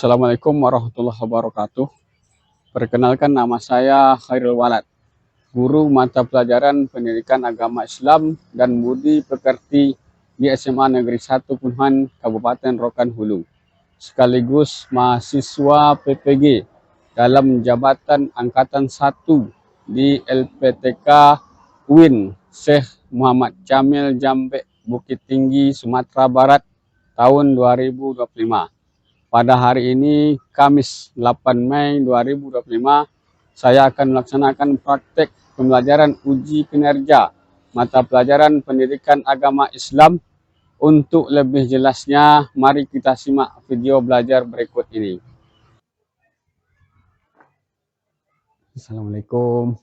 Assalamualaikum warahmatullahi wabarakatuh. Perkenalkan, nama saya Khairul Walad, guru mata pelajaran pendidikan agama Islam dan budi pekerti di SMA Negeri 1 Punuhan, Kabupaten Rokan Hulu, sekaligus mahasiswa PPG dalam jabatan Angkatan 1 di LPTK UIN Syekh Muhammad Jamil Jambe, Bukit Tinggi, Sumatera Barat tahun 2025. Pada hari ini, Kamis 8 Mei 2025, saya akan melaksanakan praktek pembelajaran uji kinerja mata pelajaran pendidikan agama Islam. Untuk lebih jelasnya, mari kita simak video belajar berikut ini. Assalamualaikum.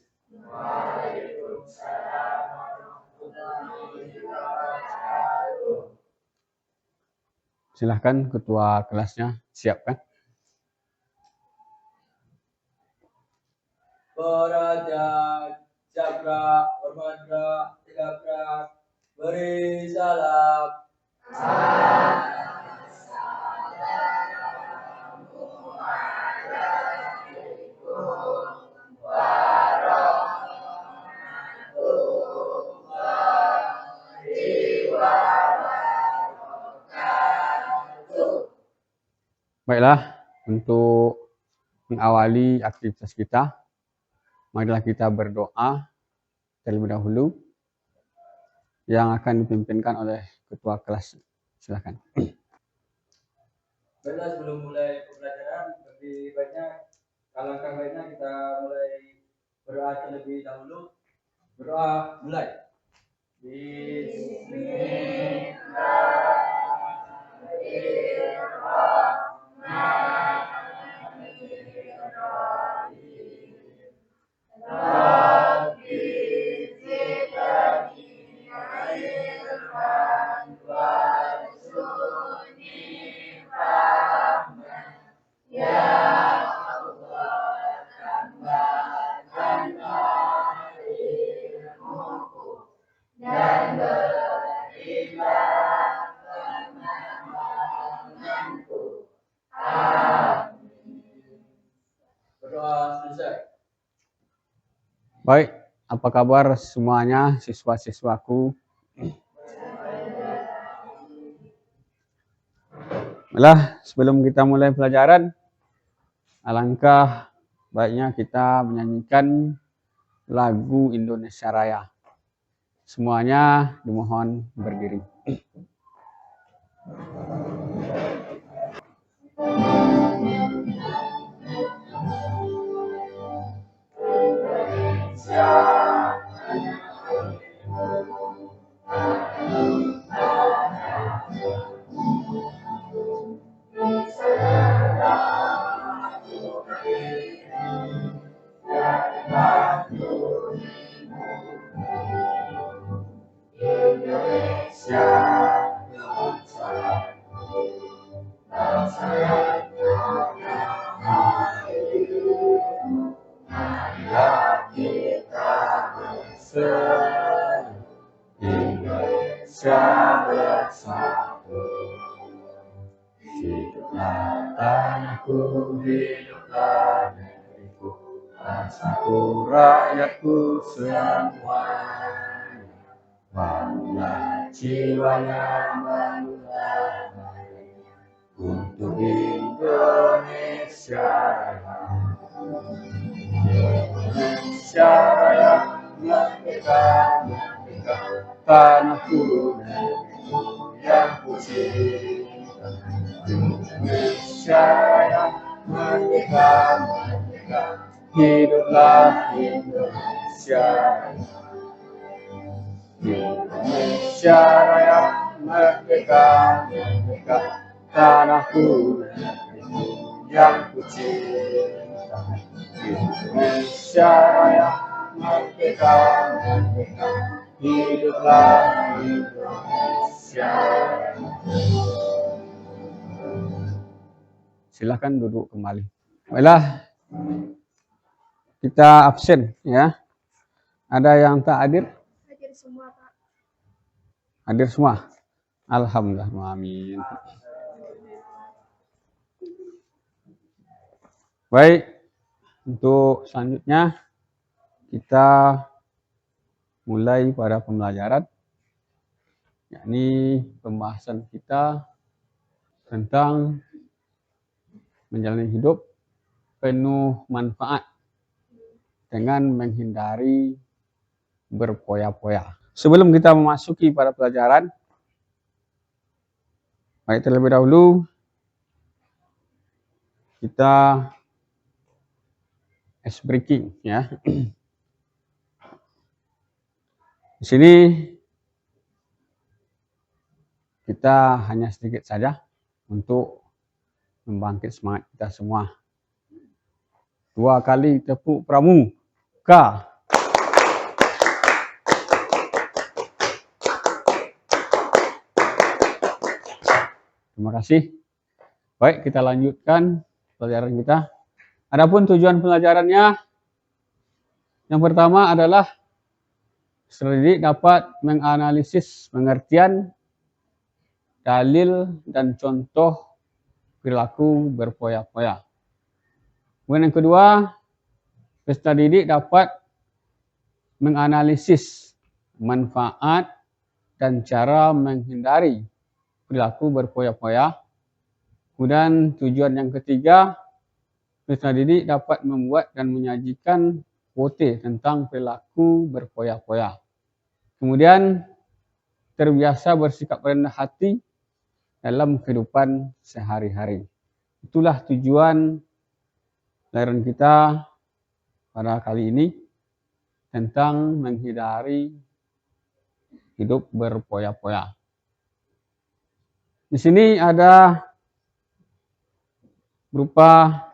Silahkan ketua kelasnya siapkan. Beraja, Cakra, Bermadra, Tiga beri salam. Baiklah, untuk mengawali aktivitas kita, marilah kita berdoa terlebih dahulu yang akan dipimpinkan oleh ketua kelas. Silakan. Baiklah, sebelum mulai pembelajaran, lebih baiknya alangkah baiknya kita mulai berdoa terlebih dahulu. Berdoa mulai. Berdoa selesai. Baik, apa kabar semuanya siswa-siswaku? Baiklah, sebelum kita mulai pelajaran, alangkah baiknya kita menyanyikan lagu Indonesia Raya. Semuanya dimohon berdiri. Indonesia bersatu, hiduplah tanahku, hiduplah negeriku, bangsaku, rakyatku semuanya. Bangunlah jiwanya, bangunlah hatinya untuk Indonesia Raya. Indonesia Raya, merdeka, merdeka, tanahku, negeriku yang ku cinta. Indonesia Raya, merdeka, merdeka, hiduplah Indonesia Raya. Indonesia Raya, merdeka, merdeka, tanahku, negeriku yang ku cinta. Indonesia Raya, merdeka, merdeka, hiduplah Indonesia. Silakan duduk kembali. Baiklah, kita absen ya. Ada yang tak hadir? Hadir semua, Pak. Hadir semua. Alhamdulillah, amin. Baik, untuk selanjutnya kita mulai pada pembelajaran, yakni pembahasan kita tentang menjalani hidup penuh manfaat dengan menghindari berpoya-poya. Sebelum kita memasuki pada pelajaran, baik terlebih dahulu kita ice breaking ya. Di sini kita hanya sedikit saja untuk membangkit semangat kita semua. 2 kali tepuk pramuka. Terima kasih. Baik, kita lanjutkan pelajaran kita. Adapun tujuan pelajarannya, yang pertama adalah peserta didik dapat menganalisis pengertian, dalil, dan contoh perilaku berpoya-poya. Kemudian yang kedua, peserta didik dapat menganalisis manfaat dan cara menghindari perilaku berpoya-poya. Kemudian tujuan yang ketiga, peserta didik dapat membuat dan menyajikan quote tentang perilaku berpoya-poya. Kemudian terbiasa bersikap rendah hati dalam kehidupan sehari-hari. Itulah tujuan pelajaran kita pada kali ini tentang menghindari hidup berpoya-poya. Di sini ada berupa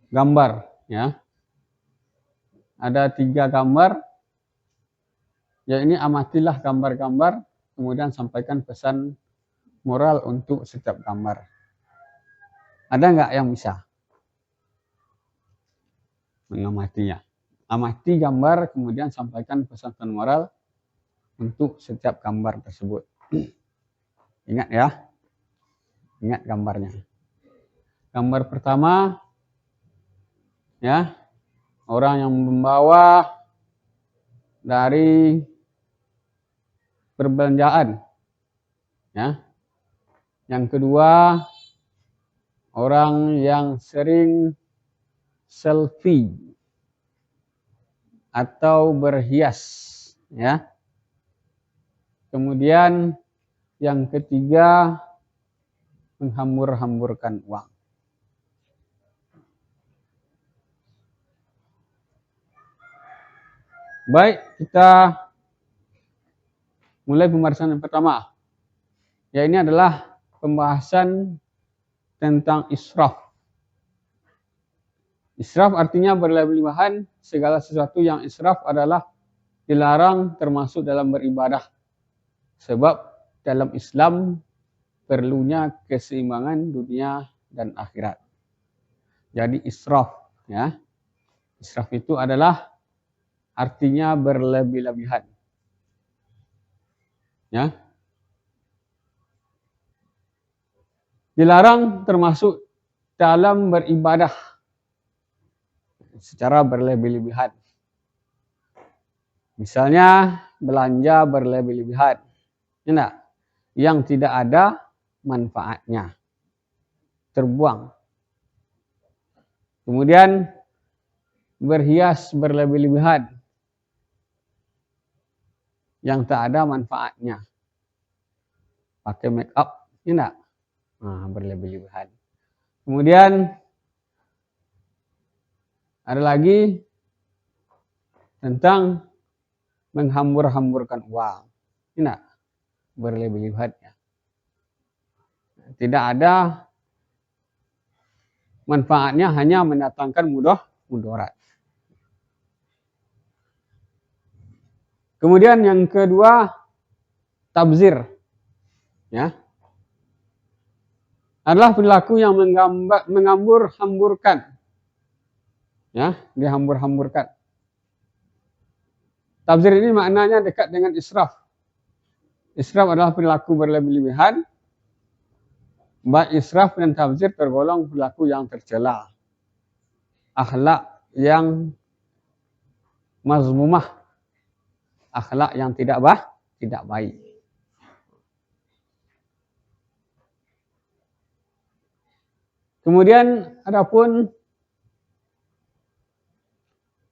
gambar ya. Ada 3 gambar. Ya, ini amatilah gambar-gambar, kemudian sampaikan pesan moral untuk setiap gambar. Ada nggak yang bisa mengamatinya? Amati gambar, kemudian sampaikan pesan moral untuk setiap gambar tersebut. Ingat ya, ingat gambarnya. Gambar pertama, ya, orang yang membawa dari perbelanjaan, ya. Yang kedua, orang yang sering selfie atau berhias, ya. Kemudian yang ketiga, menghambur-hamburkan uang. Baik, kita mulai pembahasan yang pertama. Ya, ini adalah pembahasan tentang israf. Israf artinya berlebih-lebihan. Segala sesuatu yang israf adalah dilarang, termasuk dalam beribadah. Sebab dalam Islam perlunya keseimbangan dunia dan akhirat. Jadi israf, ya. Israf itu adalah artinya berlebih-lebihan. Ya. Dilarang termasuk dalam beribadah secara berlebih-lebihan. Misalnya belanja berlebih-lebihan. Enggak? Yang tidak ada manfaatnya. Terbuang. Kemudian berhias berlebih-lebihan. Yang tak ada manfaatnya. Pakai make up. Enggak? Nah, berlebih-lebihan. Kemudian ada lagi tentang menghambur-hamburkan uang. Tidak berlebih-lebihannya. Tidak ada manfaatnya, hanya mendatangkan mudarat. Kemudian yang kedua, tabzir. Ya. Adalah perilaku yang menghambur-hamburkan. Ya, dihambur-hamburkan. Tabzir ini maknanya dekat dengan israf. Israf adalah perilaku berlebih-lebihan Baik israf dan tabzir tergolong perilaku yang tercela. Akhlak yang mazmumah, akhlak yang tidak baik. Kemudian adapun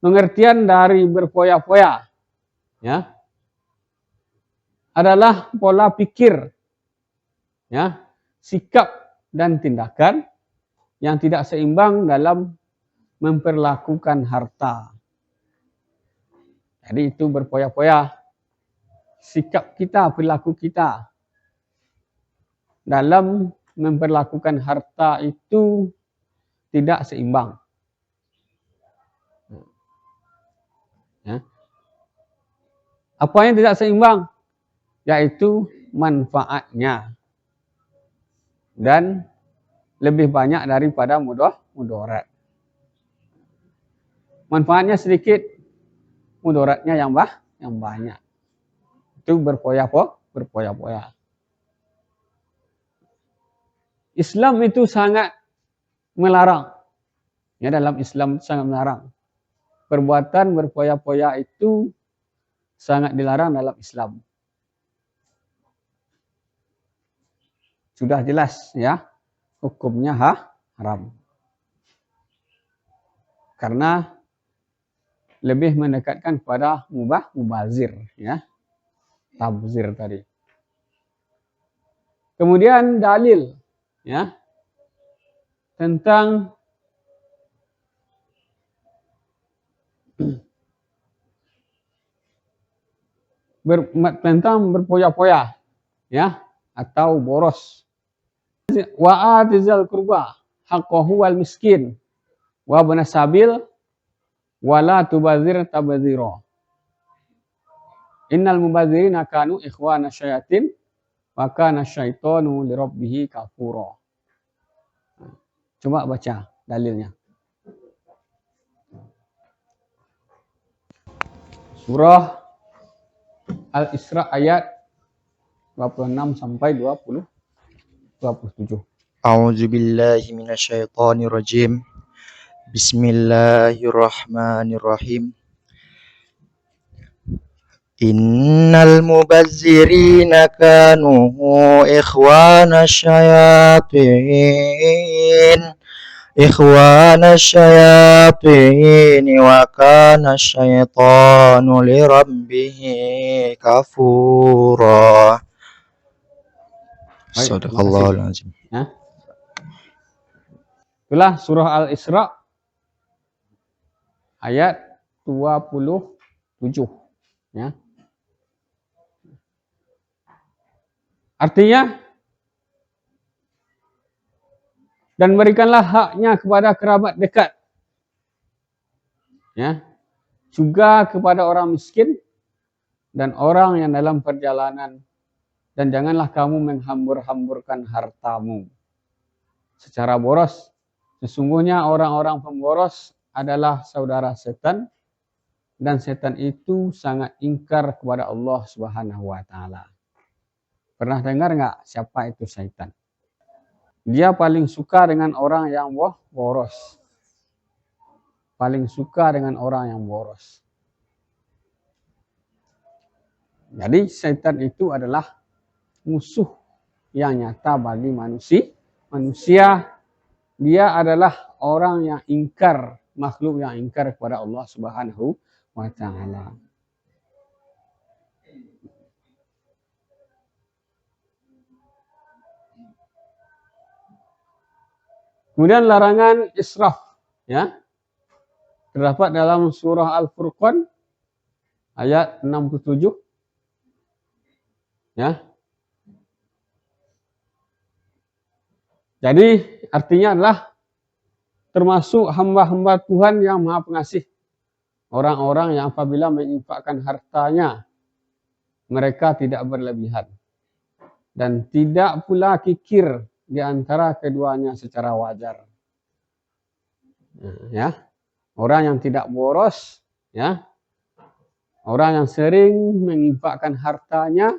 pengertian dari berfoya-foya, ya, adalah pola pikir, ya, sikap dan tindakan yang tidak seimbang dalam memperlakukan harta. Jadi itu berfoya-foya, sikap kita, perilaku kita dalam memperlakukan harta itu tidak seimbang. Ya. Apa yang tidak seimbang? Yaitu manfaatnya. Dan lebih banyak daripada mudarat. Manfaatnya sedikit, mudaratnya yang banyak. Itu berfoya-foya. Islam itu sangat melarang. Ya, dalam Islam sangat melarang. Perbuatan berfoya-foya itu sangat dilarang dalam Islam. Sudah jelas, ya, hukumnya haram. Karena lebih mendekatkan kepada mubazir, ya, tabzir tadi. Kemudian dalil, ya, tentang tentang berfoya-foya, ya, atau boros. Wa atizal qurba haqqahu wal miskin wa ibn sabil wa la tubazir tabzira. Innal mubazirina kanu ikhwana syayatin wa kana syaitanu li rabbih kafura. Coba baca dalilnya. Surah Al-Isra ayat 26 sampai 27. A'udzu billahi minasyaitonir rajim. Bismillahirrahmanirrahim. Innal mubazzirina kanu ikhwana syayatin wa kana syaitanu li rabbih kafura. Sadaqallahul azim. Ya. Itulah surah Al-Isra ayat 27, ya. Artinya, dan berikanlah haknya kepada kerabat dekat, ya, juga kepada orang miskin dan orang yang dalam perjalanan, dan janganlah kamu menghambur-hamburkan hartamu secara boros. Sesungguhnya orang-orang pemboros adalah saudara setan, dan setan itu sangat ingkar kepada Allah Subhanahu wa taala. Pernah dengar nggak siapa itu setan? Dia paling suka dengan orang yang boros. Paling suka dengan orang yang boros. Jadi setan itu adalah musuh yang nyata bagi manusia. Dia adalah orang yang ingkar, makhluk yang ingkar kepada Allah Subhanahu wa taala. Kemudian larangan israf, ya, terdapat dalam surah Al-Furqan ayat 67, ya. Jadi artinya adalah termasuk hamba-hamba Tuhan yang Maha Pengasih. Orang-orang yang apabila menginfakkan hartanya, mereka tidak berlebihan. Dan tidak pula kikir di antara keduanya secara wajar. Ya, orang yang tidak boros, ya, orang yang sering menginfakkan hartanya,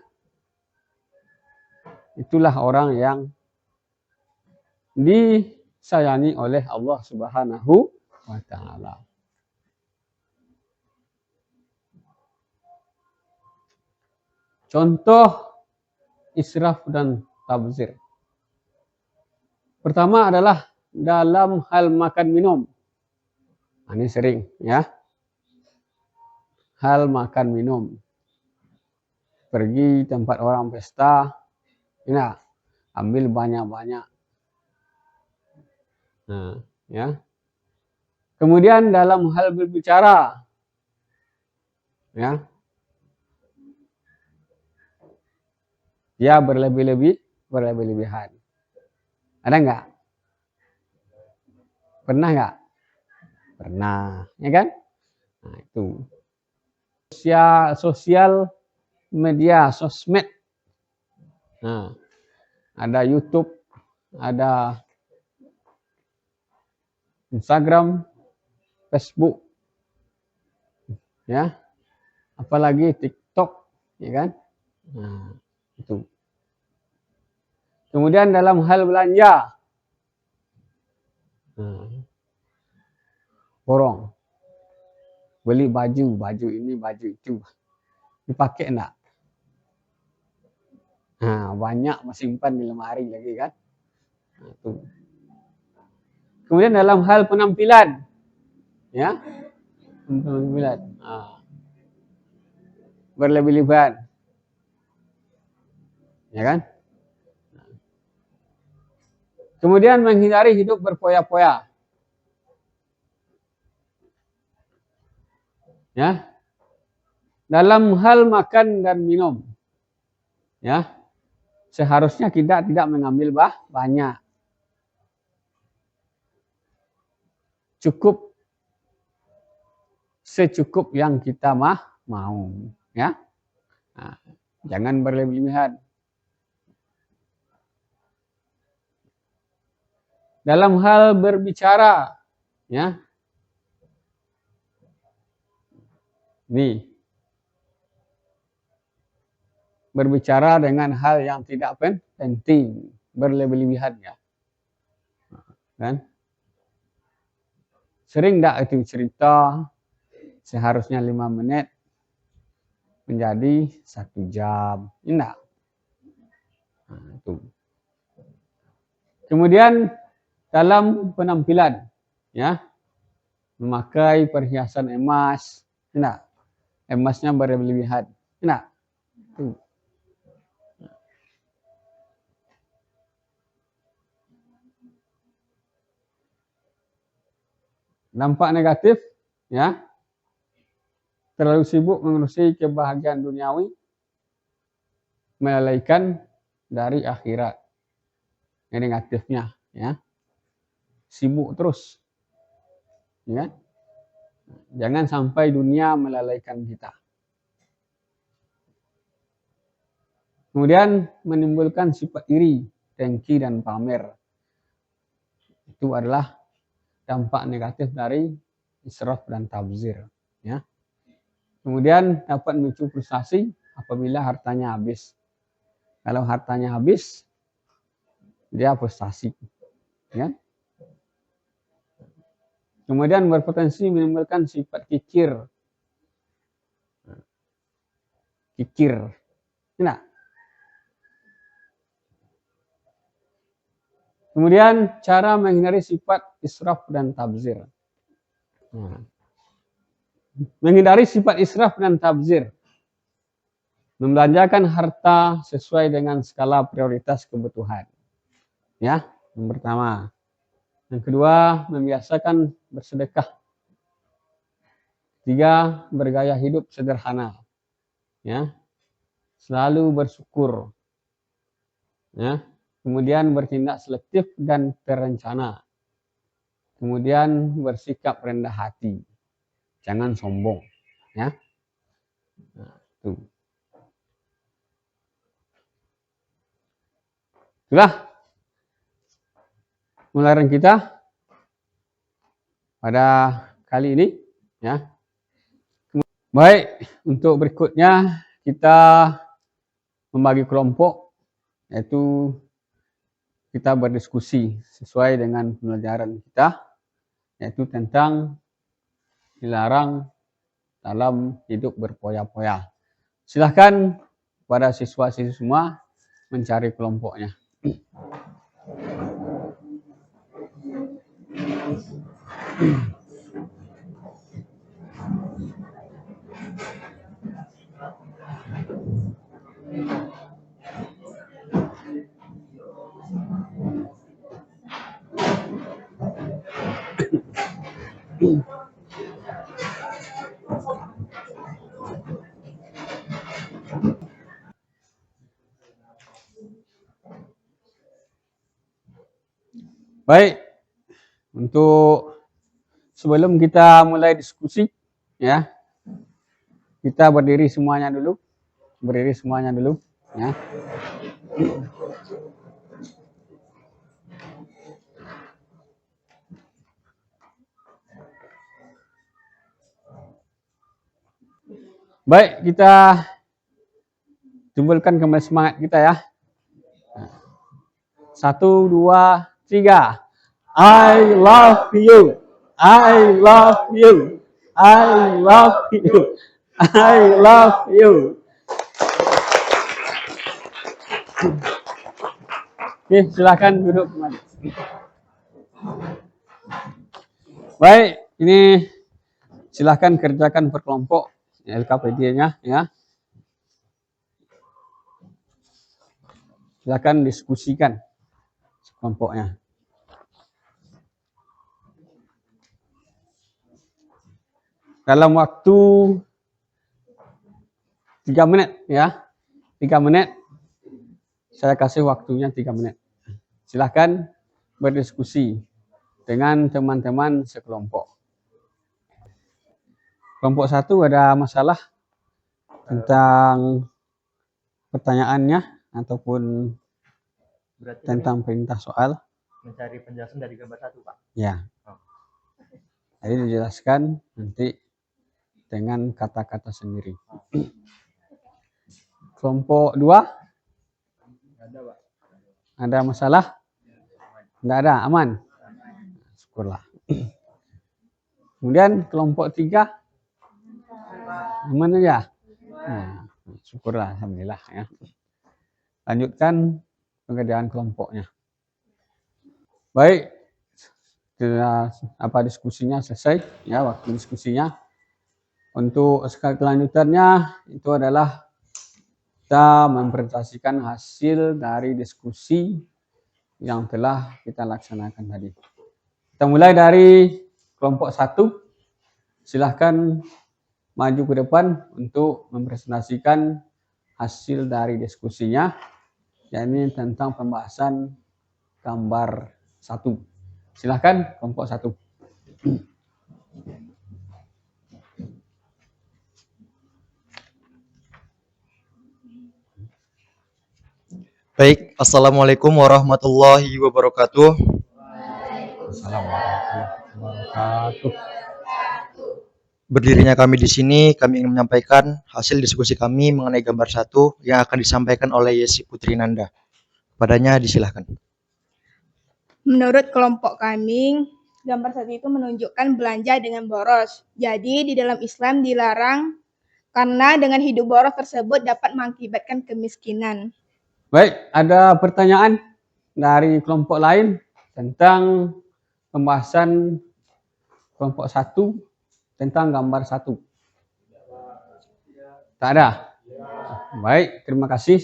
itulah orang yang disayangi oleh Allah Subhanahu wa taala. Contoh israf dan tabzir. Pertama adalah dalam hal makan minum. Ini sering ya. Hal makan minum. Pergi tempat orang pesta, ya, ambil banyak-banyak. Nah, ya. Kemudian dalam hal berbicara, ya, dia berlebih-lebihan. Ada nggak? Pernah nggak? Pernah, ya kan? Nah, itu. Sosial media, sosmed. Nah, ada YouTube, ada Instagram, Facebook, ya, apalagi TikTok, ya kan? Nah, itu. Kemudian dalam hal belanja, borong, beli baju ini, baju itu, dipakai enggak? Nah, banyak masih simpan di lemari lagi kan? Nah, itu. Kemudian dalam hal penampilan, ya, penampilan, berlebih-lebihan, ya kan? Kemudian menghindari hidup berfoya-foya, ya, dalam hal makan dan minum, ya, seharusnya kita tidak mengambil banyak, cukup secukup yang kita mau, ya, nah, jangan berlebihan. Dalam hal berbicara, ya, nih, berbicara dengan hal yang tidak penting, berlebih-lebihan, ya, kan? Sering enggak itu cerita seharusnya 5 menit menjadi 1 jam, enggak? Nah, itu. Kemudian dalam penampilan, ya, memakai perhiasan emas, enggak? Emasnya berlebihan, enggak? Tuh. Dampak negatif, ya, terlalu sibuk mengurusi kebahagiaan duniawi, melalaikan dari akhirat. Ini negatifnya, ya, sibuk terus, ya, jangan sampai dunia melalaikan kita. Kemudian menimbulkan sifat iri, dengki dan pamer. Itu adalah dampak negatif dari israf dan tabzir, ya. Kemudian dapat memicu frustasi apabila hartanya habis. Kalau hartanya habis, dia frustasi, ya. Kemudian berpotensi menimbulkan sifat kikir, nah. Kemudian cara menghindari sifat israf dan tabzir. Nah. Menghindari sifat israf dan tabzir. Membelanjakan harta sesuai dengan skala prioritas kebutuhan. Ya, yang pertama. Yang kedua, membiasakan bersedekah. Tiga, bergaya hidup sederhana. Ya. Selalu bersyukur. Ya. Kemudian bertindak selektif dan terencana. Kemudian bersikap rendah hati. Jangan sombong. Ya. Nah, itu. Itulah pembelajaran kita pada kali ini, ya. Baik, untuk berikutnya kita membagi kelompok, yaitu kita berdiskusi sesuai dengan pembelajaran kita, yaitu tentang dilarang dalam hidup berpoya-poya. Silahkan pada siswa-siswi semua mencari kelompoknya. Baik, untuk sebelum kita mulai diskusi, ya, kita berdiri semuanya dulu, ya. Baik, kita timbulkan kembali semangat kita ya. 1, 2, 3. I love you. I love you. I love you. I love you. Oke, silakan duduk kembali. Baik, ini silakan kerjakan per kelompok LKPD-nya ya. Silakan diskusikan kelompoknya. Dalam waktu 3 menit ya. 3 menit. Saya kasih waktunya 3 menit. Silahkan berdiskusi dengan teman-teman sekelompok. Kelompok 1 ada masalah tentang pertanyaannya ataupun Berarti tentang perintah soal. mencari penjelasan dari gambar 1, Pak. Ya. Jadi dijelaskan nanti dengan kata-kata sendiri. Kelompok 2 Ada, Pak. ada masalah? Tidak ada, aman. Syukurlah. Kemudian kelompok 3 aman aja. Nah, syukurlah, alhamdulillah ya. Lanjutkan pengerjaan kelompoknya. Baik, diskusinya selesai ya, waktu diskusinya. Untuk sekali kelanjutannya itu adalah kita mempresentasikan hasil dari diskusi yang telah kita laksanakan tadi. Kita mulai dari kelompok 1. Silahkan maju ke depan untuk mempresentasikan hasil dari diskusinya, yakni tentang pembahasan gambar 1. Silahkan kelompok 1. Baik, Assalamualaikum warahmatullahi wabarakatuh. Assalamualaikum warahmatullahi wabarakatuh. Berdirinya kami di sini, kami ingin menyampaikan hasil diskusi kami mengenai gambar 1 yang akan disampaikan oleh Yesi Putri Nanda. Kepadanya disilahkan. Menurut kelompok kami, gambar 1 itu menunjukkan belanja dengan boros. Jadi di dalam Islam dilarang karena dengan hidup boros tersebut dapat mengakibatkan kemiskinan. Baik, ada pertanyaan dari kelompok lain tentang pembahasan kelompok 1 tentang gambar 1? Tak ada? Baik, terima kasih.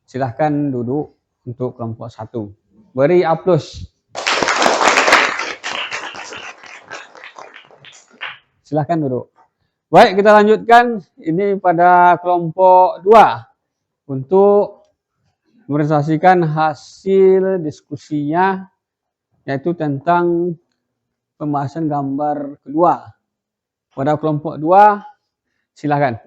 Silahkan duduk untuk kelompok 1. Beri aplaus. Silahkan duduk. Baik, kita lanjutkan. Ini pada kelompok 2 untuk merealisasikan hasil diskusinya, yaitu tentang pembahasan gambar kedua. Pada kelompok 2, silakan.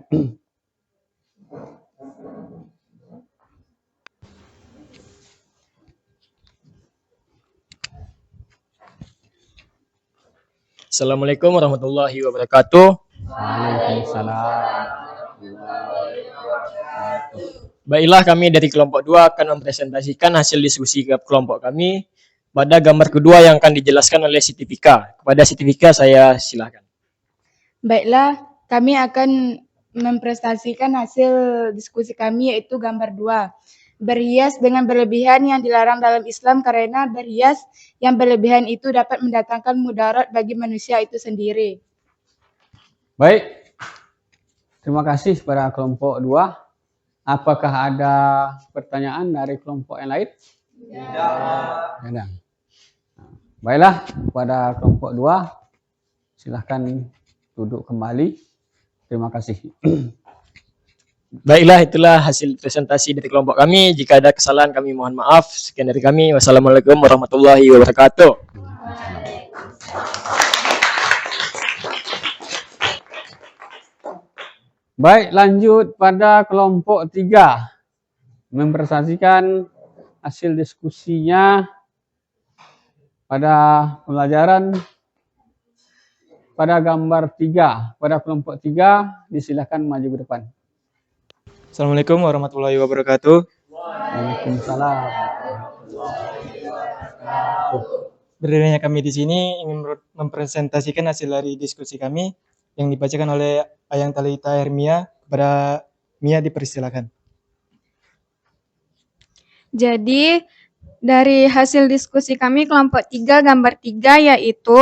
Assalamualaikum warahmatullahi wabarakatuh. Waalaikumsalam. Baiklah, kami dari kelompok 2 akan mempresentasikan hasil diskusi ke kelompok kami pada gambar kedua yang akan dijelaskan oleh Siti Pika. Kepada Siti Pika saya silakan. Baiklah, kami akan mempresentasikan hasil diskusi kami yaitu gambar 2. Berhias dengan berlebihan yang dilarang dalam Islam karena berhias yang berlebihan itu dapat mendatangkan mudarat bagi manusia itu sendiri. Baik, terima kasih pada kelompok 2. Apakah ada pertanyaan dari kelompok yang lain? Tidak. Ada. Baiklah, pada kelompok 2, silahkan duduk kembali. Terima kasih. Baiklah, itulah hasil presentasi dari kelompok kami. Jika ada kesalahan kami mohon maaf. Sekian dari kami. Wassalamualaikum warahmatullahi wabarakatuh. Baik, lanjut pada kelompok 3. Mempresentasikan hasil diskusinya pada pelajaran pada gambar 3. Pada kelompok 3, disilakan maju ke depan. Assalamualaikum warahmatullahi wabarakatuh. Waalaikumsalam. Berdirinya kami di sini ingin mempresentasikan hasil dari diskusi kami yang dibacakan oleh Ayang Talita Hermia. Kepada Mia dipersilakan. Jadi dari hasil diskusi kami kelompok 3 gambar 3 yaitu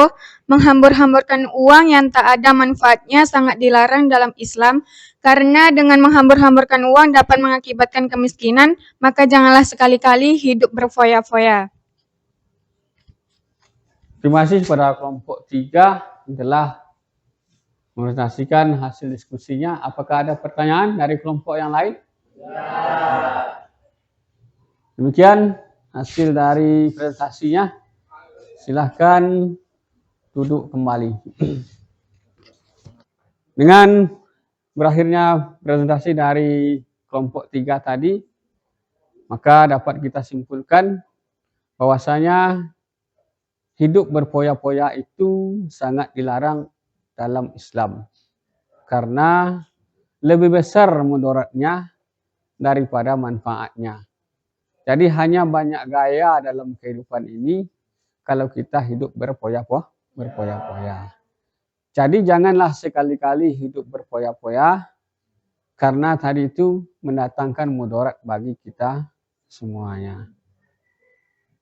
menghambur-hamburkan uang yang tak ada manfaatnya sangat dilarang dalam Islam karena dengan menghambur-hamburkan uang dapat mengakibatkan kemiskinan, maka janganlah sekali-kali hidup berfoya-foya. Terima kasih pada kelompok 3 telah mempresentasikan hasil diskusinya. Apakah ada pertanyaan dari kelompok yang lain? Ya. Demikian hasil dari presentasinya. Silahkan duduk kembali. Dengan berakhirnya presentasi dari kelompok 3 tadi, maka dapat kita simpulkan bahwasanya hidup berfoya-foya itu sangat dilarang dalam Islam karena lebih besar mudaratnya daripada manfaatnya. Jadi hanya banyak gaya dalam kehidupan ini kalau kita hidup berfoya-foya. Jadi janganlah sekali-kali hidup berfoya-foya karena tadi itu mendatangkan mudarat bagi kita semuanya.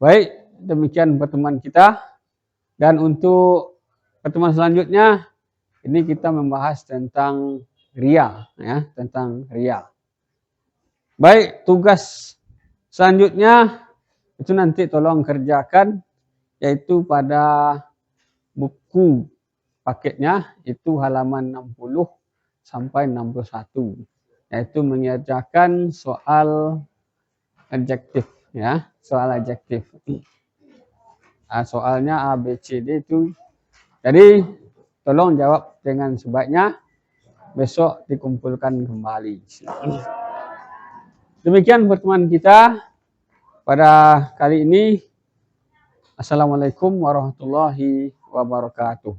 Baik, demikian pertemuan kita. Dan untuk pertemuan selanjutnya ini kita membahas tentang riya, ya, tentang riya. Baik, tugas selanjutnya itu nanti tolong kerjakan, yaitu pada buku paketnya itu halaman 60 sampai 61, yaitu mengerjakan soal adjektif, ya, soal adjektif. Soalnya A, B, C, D itu. Jadi tolong jawab dengan sebaiknya, besok dikumpulkan kembali. Demikian pertemuan kita pada kali ini. Assalamualaikum warahmatullahi wabarakatuh.